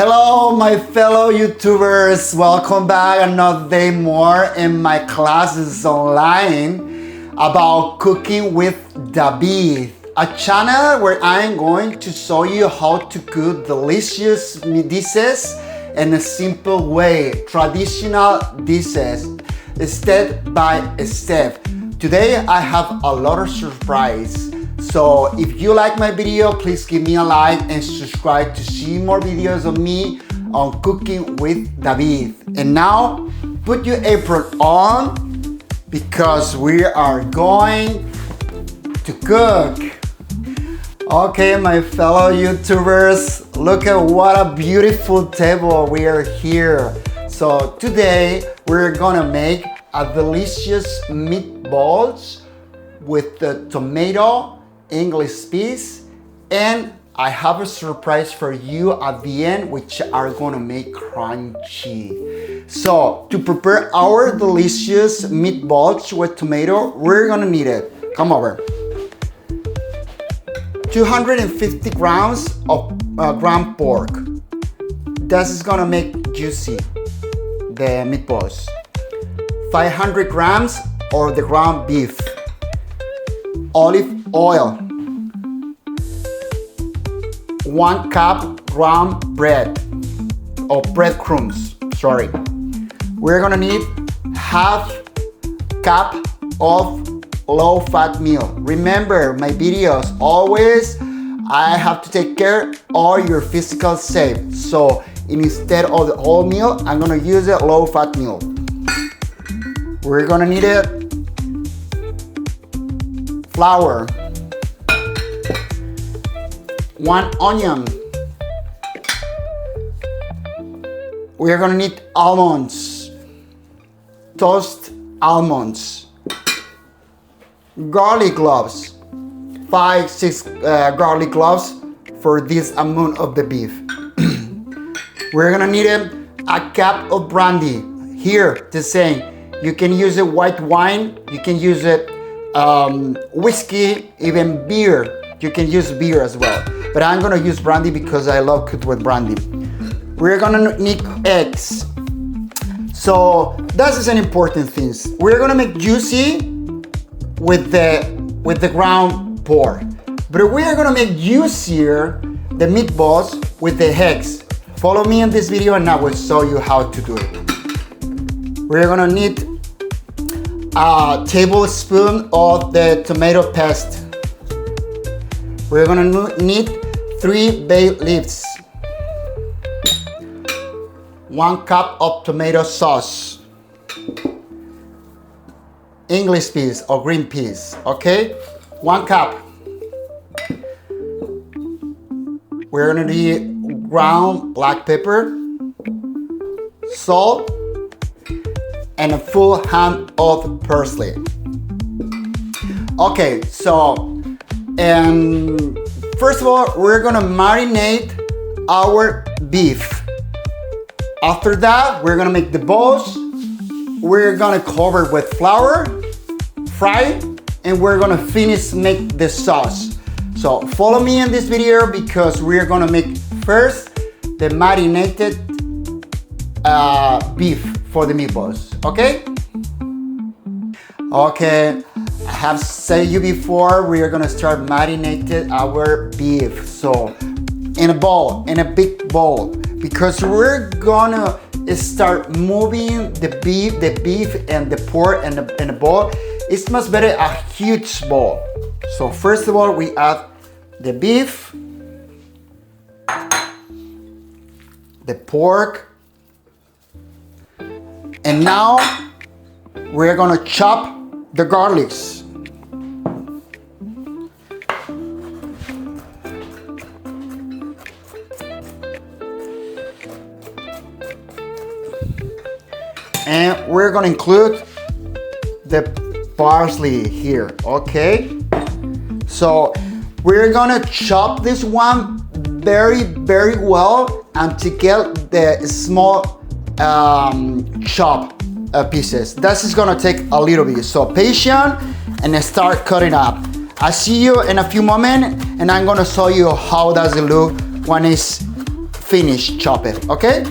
Hello, my fellow YouTubers. Welcome back another day more in my classes online about cooking with David, a channel where I'm going to show you how to cook delicious dishes in a simple way, traditional dishes, step by step. Today I have a lot of surprise. So if you like my video, please give me a like and subscribe to see more videos of me on cooking with David. And now put your apron on because we are going to cook. Okay, my fellow YouTubers, look at what a beautiful table we are here. So today we're gonna make a delicious meatballs with the tomato, English peas, and I have a surprise for you at the end, which are gonna make crunchy. So to prepare our delicious meatballs with tomato, we're gonna need it. Come over. 250 grams of ground pork. This is gonna make juicy the meatballs. 500 grams of the ground beef. Olive oil. 1 cup ground bread or breadcrumbs, sorry. We're gonna need half cup of low fat meal. Remember my videos, always I have to take care of your physical shape. So instead of the whole meal, I'm gonna use a low fat meal. We're gonna need it. Flour. 1 onion. We're gonna need almonds. Toasted almonds. Garlic cloves. 5-6 garlic cloves for this amount of the beef. We're gonna need a cup of brandy. Here, the same. You can use a white wine. You can use it whiskey, even beer. You can use beer as well. But I'm gonna use brandy because I love cook with brandy. We're gonna need eggs. So that is an important thing. We're gonna make juicy with the ground pork. But we are gonna make juicier the meatballs with the eggs. Follow me in this video and I will show you how to do it. We're gonna need a tablespoon of the tomato paste. We're gonna need 3 bay leaves. 1 cup of tomato sauce. English peas or green peas, okay? 1 cup. We're gonna need ground black pepper, salt, and a full hand of parsley. Okay, so first of all, we're gonna marinate our beef. After that, we're gonna make the balls. We're gonna cover with flour, fry, and we're gonna finish make the sauce. So follow me in this video because we're gonna make first the marinated beef for the meatballs, okay? Okay, I have said you before, we are gonna start marinating our beef. So in a bowl, in a big bowl, because we're gonna start moving the beef and the pork and the bowl. It's much better a huge bowl. So first of all, we add the beef, the pork, and now we're gonna chop the garlics. And we're gonna include the parsley here, okay? So we're gonna chop this one very, very well and to get the small chop pieces. This is gonna take a little bit, so patient and start cutting up. I see you in a few moments and I'm gonna show you how does it look when it's finish chop it, okay?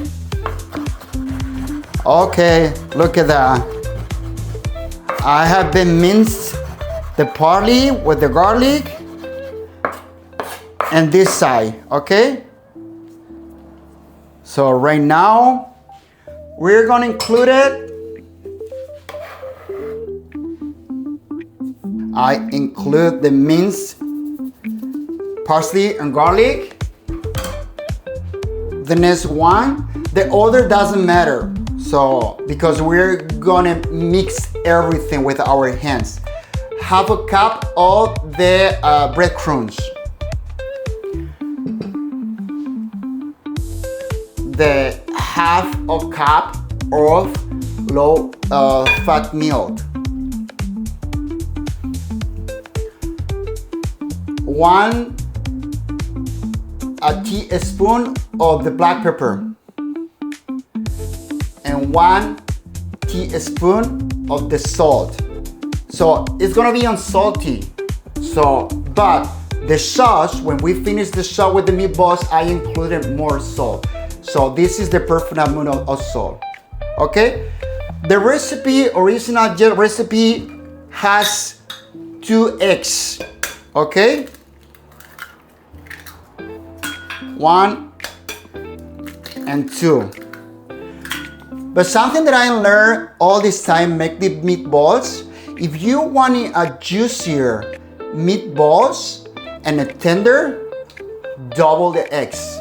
Okay, look at that. I have been minced the parsley with the garlic and this side, okay? So right now, we're gonna include it. I include the minced parsley and garlic. The next one, the order doesn't matter. So, because we're gonna mix everything with our hands. Half a cup of the breadcrumbs. The half a cup of low fat milk. 1 teaspoon of the black pepper. And 1 teaspoon of the salt. So it's gonna be unsalty. So, but the sauce, when we finish the sauce with the meatballs, I included more salt. So this is the perfect amount of salt. Okay? The recipe, original recipe, has 2 eggs. Okay? 1 and 2. But something that I learned all this time, make the meatballs, if you want a juicier meatballs and a tender, double the eggs.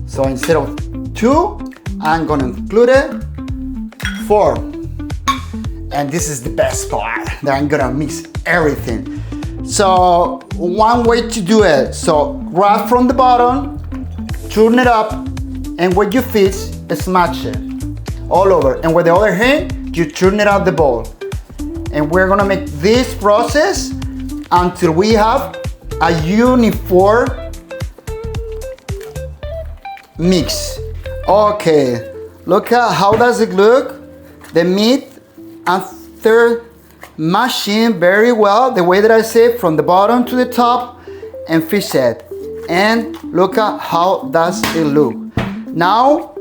So instead of 2, I'm gonna include it 4. And this is the best part, that I'm gonna mix everything. So one way to do it, so grab from the bottom, turn it up, and when you fish, smash it all over. And with the other hand, you turn it out the bowl. And we're gonna make this process until we have a uniform mix. Okay, look at how does it look? The meat after mashing very well, the way that I say, from the bottom to the top, and fish it. And look at how does it look. Now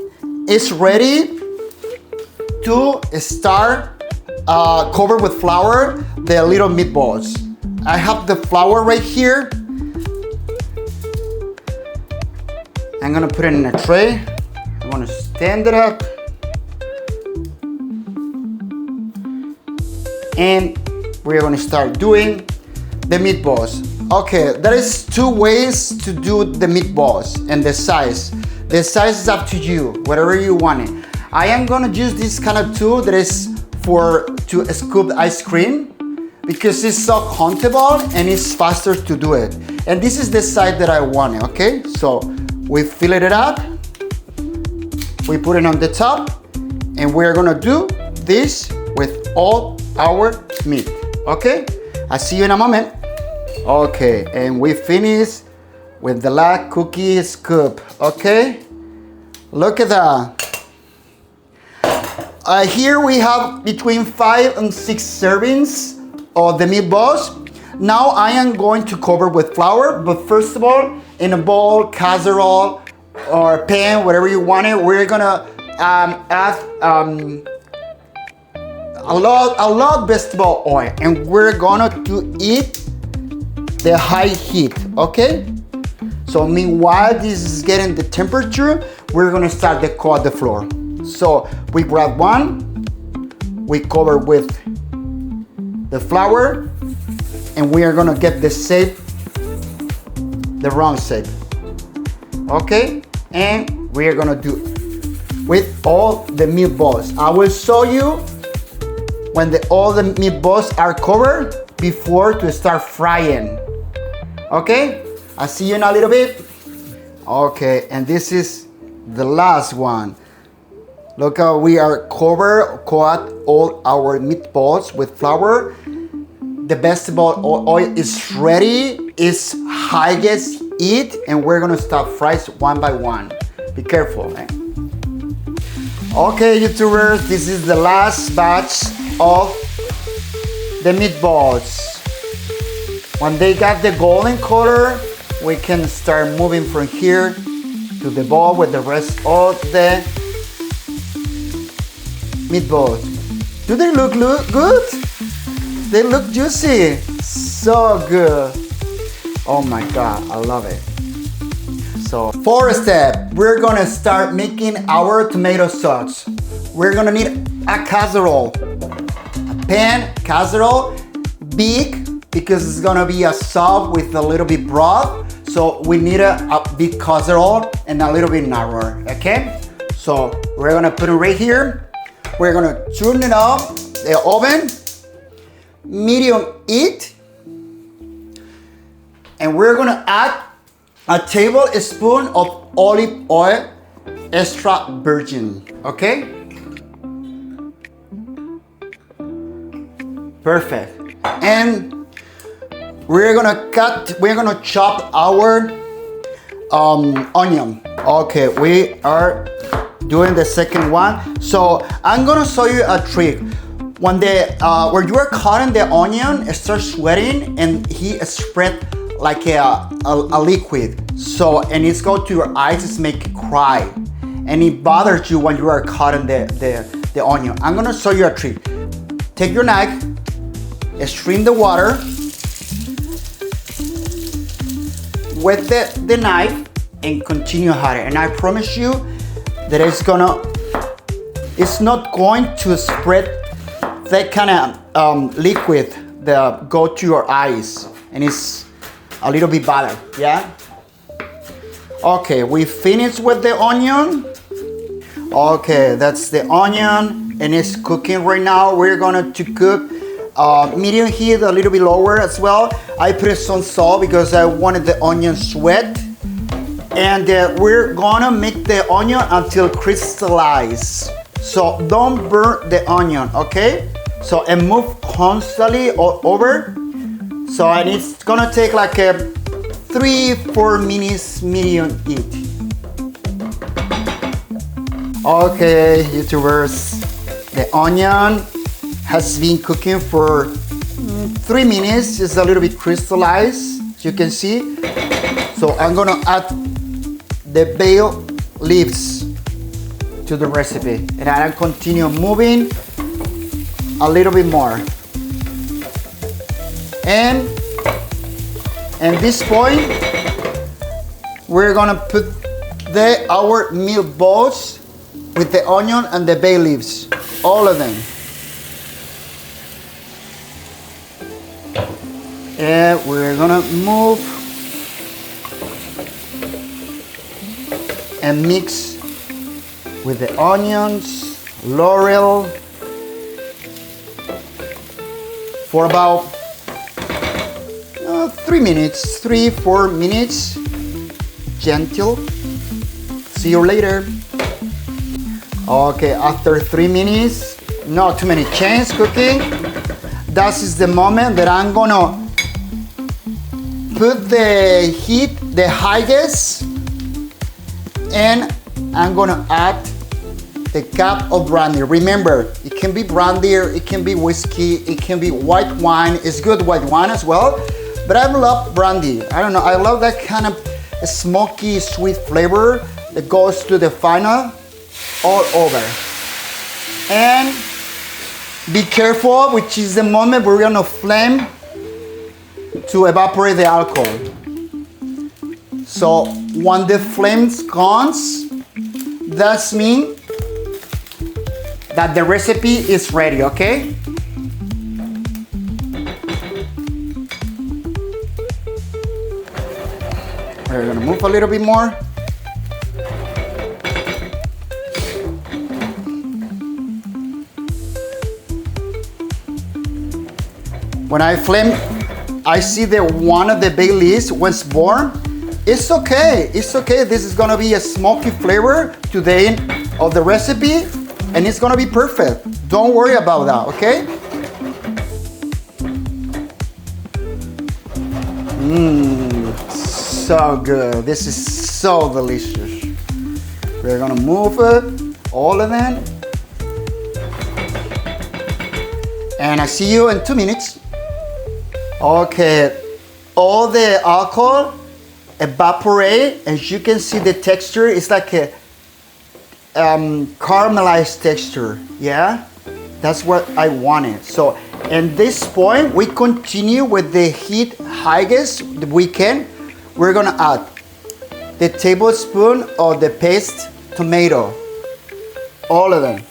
it's ready to start cover with flour the little meatballs. I have the flour right here. I'm gonna put it in a tray. I'm gonna stand it up. And we're gonna start doing the meatballs. Okay, there is 2 ways to do the meatballs and the size. The size is up to you, whatever you want it. I am gonna use this kind of tool that is to scoop ice cream because it's so comfortable and it's faster to do it. And this is the size that I want it, okay? So we fill it up, we put it on the top, and we're gonna do this with all our meat, okay? I'll see you in a moment. Okay, and we finish with the last cookie scoop, okay? Look at that. Here we have between 5 and 6 servings of the meatballs. Now I am going to cover with flour, but first of all, in a bowl, casserole, or pan, whatever you want it, we're gonna add a lot vegetable oil, and we're gonna to eat the high heat, okay? So meanwhile this is getting the temperature, we're gonna start to coat the flour. So we grab one, we cover with the flour, and we are gonna get the shape, the round shape, okay? And we are gonna do with all the meatballs. I will show you when all the meatballs are covered before to start frying. Okay, I'll see you in a little bit. Okay, and this is the last one. Look how we are coat all our meatballs with flour. The vegetable oil is ready. It's highest heat, and we're gonna start fries one by one. Be careful, eh? Okay, YouTubers, this is the last batch of the meatballs. When they got the golden color, we can start moving from here to the bowl with the rest of the meatballs. Do they look good? They look juicy. So good. Oh my God, I love it. So, fourth step, we're gonna start making our tomato sauce. We're gonna need a casserole. A pan, casserole, big, because it's gonna be a soup with a little bit broth. So we need a big casserole and a little bit narrower, okay? So we're gonna put it right here. We're gonna turn it off, the oven, medium heat, and we're gonna add a tablespoon of olive oil, extra virgin, okay? Perfect. And we're gonna chop our onion. Okay, we are doing the second one. So I'm gonna show you a trick. When you are cutting the onion, it starts sweating and he spread like a liquid. So, and it's go to your eyes, it's make you cry. And it bothers you when you are cutting the onion. I'm gonna show you a trick. Take your knife, strain the water with the knife and continue cutting. And I promise you that it's not going to spread that kind of liquid that go to your eyes, and it's a little bit better, yeah? Okay, we finished with the onion. Okay, that's the onion and it's cooking right now. We're gonna to cook medium heat, a little bit lower as well. I put some salt because I wanted the onion sweat. And we're gonna make the onion until crystallize. So don't burn the onion, okay? So, and move constantly over. So, and it's gonna take like 3-4 minutes medium heat. Okay, YouTubers, the onion has been cooking for 3 minutes. It's a little bit crystallized, as you can see. So I'm gonna add the bay leaves to the recipe, and I'll continue moving a little bit more. And at this point, we're gonna put our meatballs with the onion and the bay leaves, all of them. And we're gonna move and mix with the onions, laurel, for about 3-4 minutes, gentle. See you later. Okay, after 3 minutes, not too many chance cooking. That is the moment that I'm gonna put the heat, the highest, and I'm gonna add the cup of brandy. Remember, it can be brandy, or it can be whiskey, it can be white wine. It's good white wine as well, but I love brandy. I don't know, I love that kind of smoky, sweet flavor that goes to the final all over. And be careful, which is the moment we're gonna flame to evaporate the alcohol. So when the flames comes, that means that the recipe is ready, okay? We're gonna move a little bit more. When I flame, I see that one of the bay leaves was born. It's okay, it's okay. This is gonna be a smoky flavor to the end of the recipe, and it's gonna be perfect. Don't worry about that, okay? So good. This is so delicious. We're gonna move it, all of them. And I see you in 2 minutes. Okay, all the alcohol evaporate. As you can see, the texture is like a caramelized texture. Yeah, that's what I wanted. So at this point, we continue with the heat highest we can. We're gonna add the tablespoon of the paste tomato, all of them.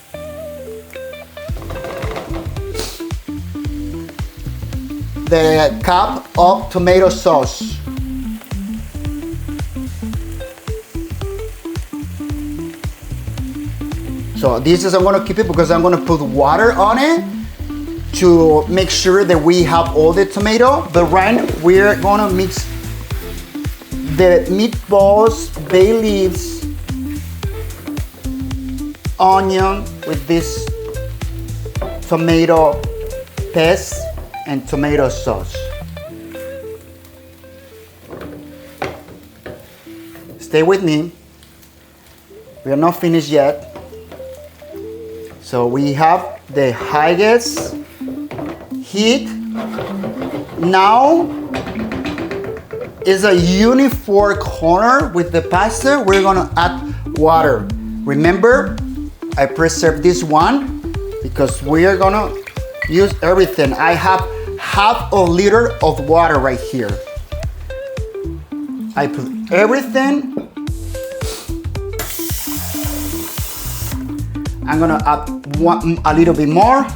The cup of tomato sauce. So this is, I'm gonna keep it because I'm gonna put water on it to make sure that we have all the tomato. But right, we're gonna mix the meatballs, bay leaves, onion with this tomato paste and tomato sauce. Stay with me. We are not finished yet. So we have the highest heat. Now is a uniform corner with the pasta. We're gonna add water. Remember, I preserved this one because we are gonna use everything. I have half a liter of water right here. I put everything. I'm gonna add a little bit more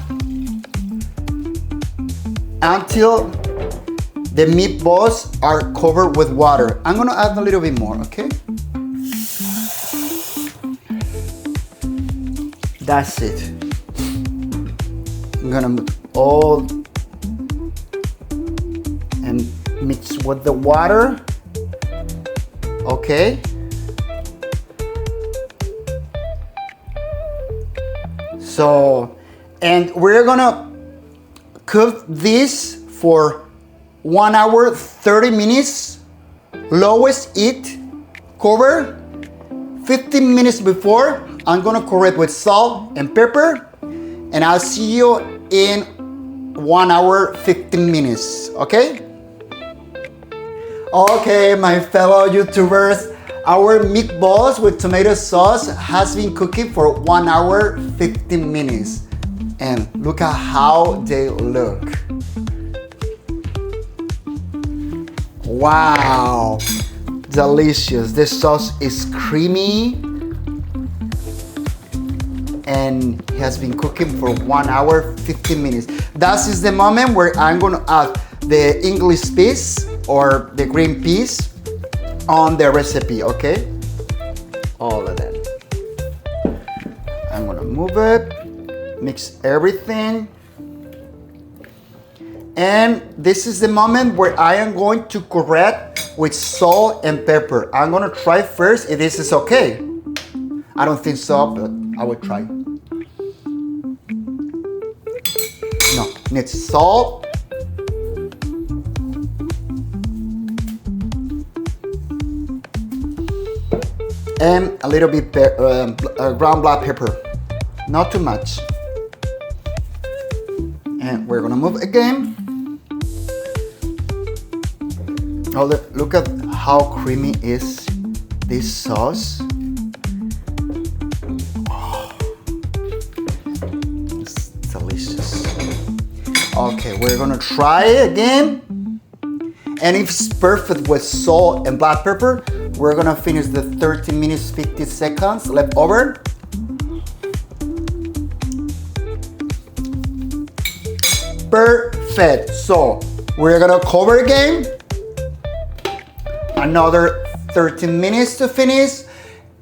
until the meatballs are covered with water. I'm gonna add a little bit more, okay? That's it. I'm gonna all and mix with the water, okay? So, and we're gonna cook this for 1 hour, 30 minutes, lowest heat, cover. 15 minutes before, I'm gonna cover it with salt and pepper, and I'll see you in 1 hour, 15 minutes, okay? Okay, my fellow YouTubers, our meatballs with tomato sauce has been cooking for 1 hour, 15 minutes. And look at how they look. Wow, delicious. This sauce is creamy and has been cooking for 1 hour, 15 minutes. That is the moment where I'm gonna add the English peas or the green peas on the recipe, okay? All of them. I'm gonna move it, mix everything. And this is the moment where I am going to correct with salt and pepper. I'm gonna try first if this is okay. I don't think so, but I will try. No, needs salt. And a little bit ground black pepper, not too much. And we're gonna move again. Oh, look at how creamy is this sauce. Oh, it's delicious. Okay, we're gonna try it again. And if it's perfect with salt and black pepper, we're gonna finish the 30 minutes, 50 seconds left over. Perfect. So we're gonna cover again. Another 13 minutes to finish.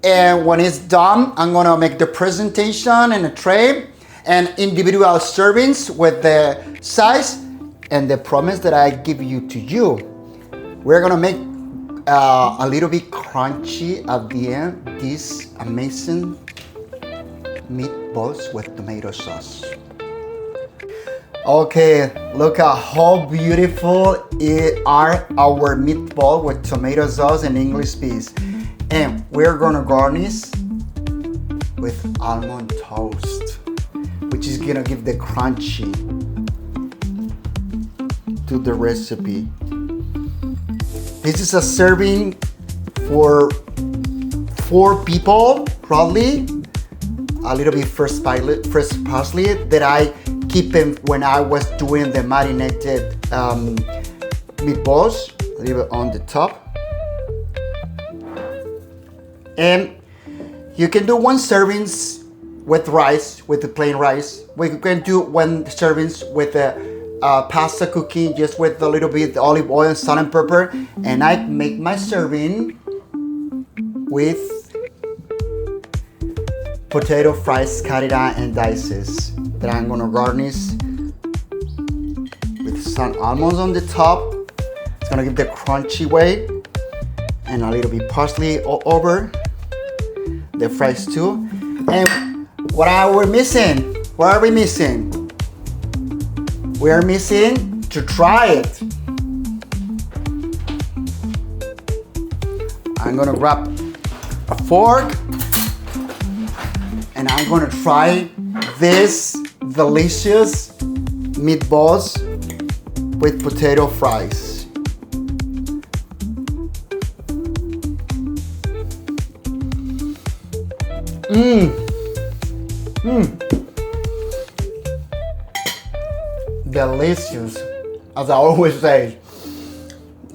And when it's done, I'm gonna make the presentation in a tray and individual servings with the size and the promise that I give you to you. We're gonna make a little bit crunchy at the end, these amazing meatballs with tomato sauce. Okay, look at how beautiful are our meatball with tomato sauce and English peas. And we're gonna garnish with almond toast, which is gonna give the crunchy to the recipe. This is a serving for 4 people, probably. A little bit fresh parsley that I keep in when I was doing the marinated meatballs. A little bit on the top. And you can do 1 servings with rice, with the plain rice. We can do 1 servings with the pasta cooking, just with a little bit of olive oil, salt and pepper. And I make my serving with potato fries cut it out in dices that I'm gonna garnish with some almonds on the top. It's gonna give the crunchy way, and a little bit parsley all over the fries too. And what are we missing? What are we missing? We are missing to try it. I'm gonna grab a fork and I'm gonna try this delicious meatballs with potato fries. Delicious, as I always say.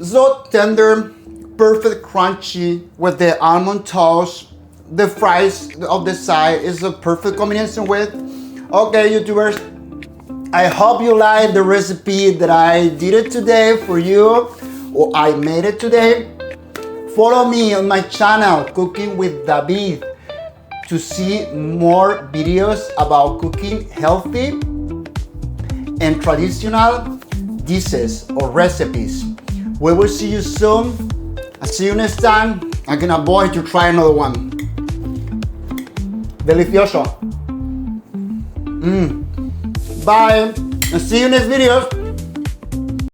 So tender, perfect crunchy with the almond toast. The fries of the side is a perfect combination with. Okay, YouTubers, I hope you like the recipe that I did it today for you, or I made it today. Follow me on my channel, Cooking with David, to see more videos about cooking healthy and traditional dishes or recipes. We will see you soon. I'll see you next time. I can avoid to try another one. Delicioso. Bye. I'll see you next video.